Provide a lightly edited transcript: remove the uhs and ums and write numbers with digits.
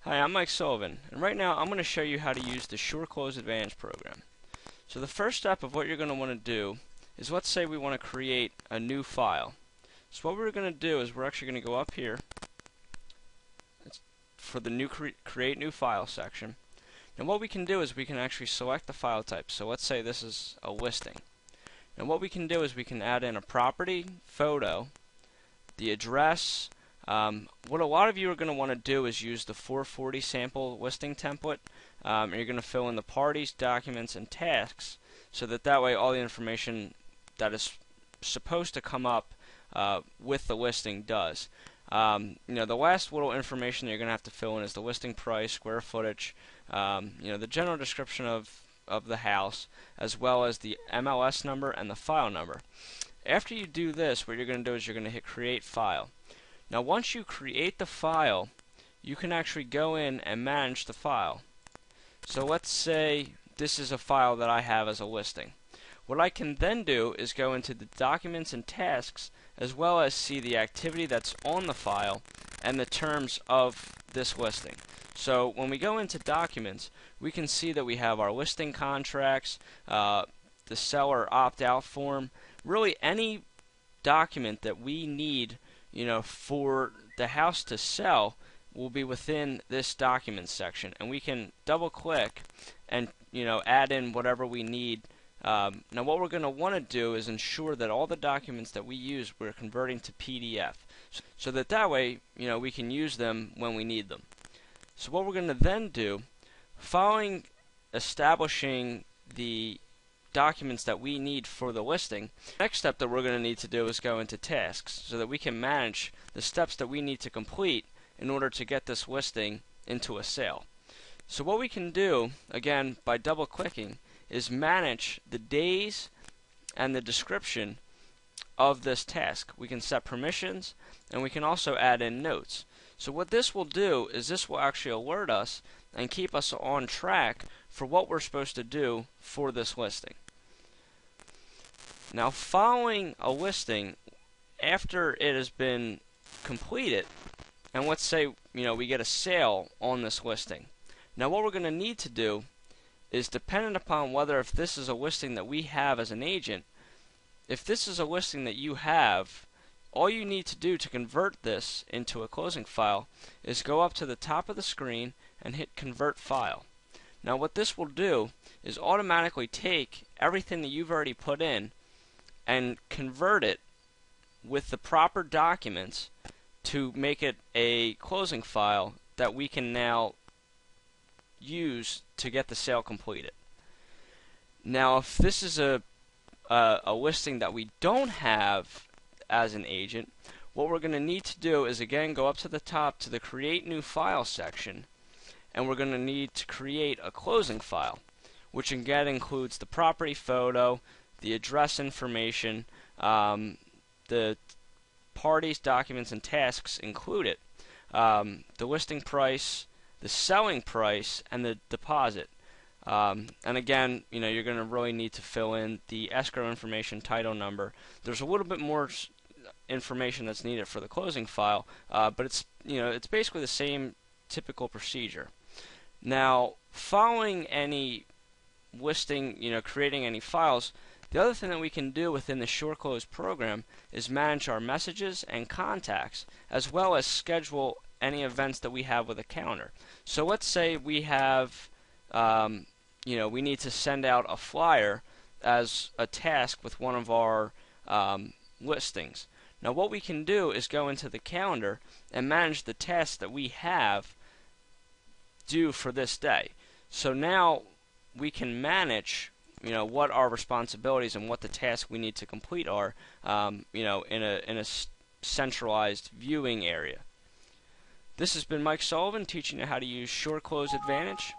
Hi, I'm Mike Sullivan, and right now I'm going to show you how to use the SureClose Advantage program. So the first step of what you're going to want to do is, let's say we want to create a new file. So what we're going to do is we're actually going to go up here for the new create new file section. And what we can do is we can actually select the file type. So let's say this is a listing. And what we can do is we can add in a property, photo, the address. What a lot of you are going to want to do is use the 440 sample listing template. And you're going to fill in the parties, documents, and tasks, so that way all the information that is supposed to come up with the listing does. The last little information that you're going to have to fill in is the listing price, square footage, the general description of the house, as well as the MLS number and the file number. After you do this, what you're going to do is you're going to hit Create File. Now once you create the file, you can actually go in and manage the file. So let's say this is a file that I have as a listing. What I can then do is go into the documents and tasks, as well as see the activity that's on the file and the terms of this listing. So when we go into documents, we can see that we have our listing contracts, the seller opt-out form, really any document that we need for the house to sell will be within this documents section, and we can double click and add in whatever we need. Now what we're going to want to do is ensure that all the documents that we use we're converting to PDF, so that way we can use them when we need them. So what we're going to then do, following establishing the documents that we need for the listing, the next step that we're going to need to do is go into tasks, so that we can manage the steps that we need to complete in order to get this listing into a sale. So what we can do, again by double clicking, is manage the days and the description of this task. We can set permissions, and we can also add in notes. So what this will do is this will actually alert us and keep us on track for what we're supposed to do for this listing. Now following a listing, after it has been completed, and let's say we get a sale on this listing. Now what we're going to need to do is, dependent upon whether if this is a listing that we have as an agent, if this is a listing that you have, all you need to do to convert this into a closing file is go up to the top of the screen and hit Convert File. Now what this will do is automatically take everything that you've already put in and convert it with the proper documents to make it a closing file that we can now use to get the sale completed. Now if this is a listing that we don't have as an agent, what we're going to need to do is again go up to the top to the Create New File section, and we're going to need to create a closing file, which again includes the property photo, the address information, the parties, documents, and tasks included, the listing price, the selling price, and the deposit. And again, you're going to really need to fill in the escrow information, title number. There's a little bit more information that's needed for the closing file, but it's basically the same typical procedure. Now, following any listing, creating any files, the other thing that we can do within the SureClose program is manage our messages and contacts, as well as schedule any events that we have with a calendar. So let's say we have, we need to send out a flyer as a task with one of our listings. Now what we can do is go into the calendar and manage the tasks that we have due for this day. So now we can manage what our responsibilities and what the tasks we need to complete are, in a centralized viewing area. This has been Mike Sullivan teaching you how to use SureClose Advantage.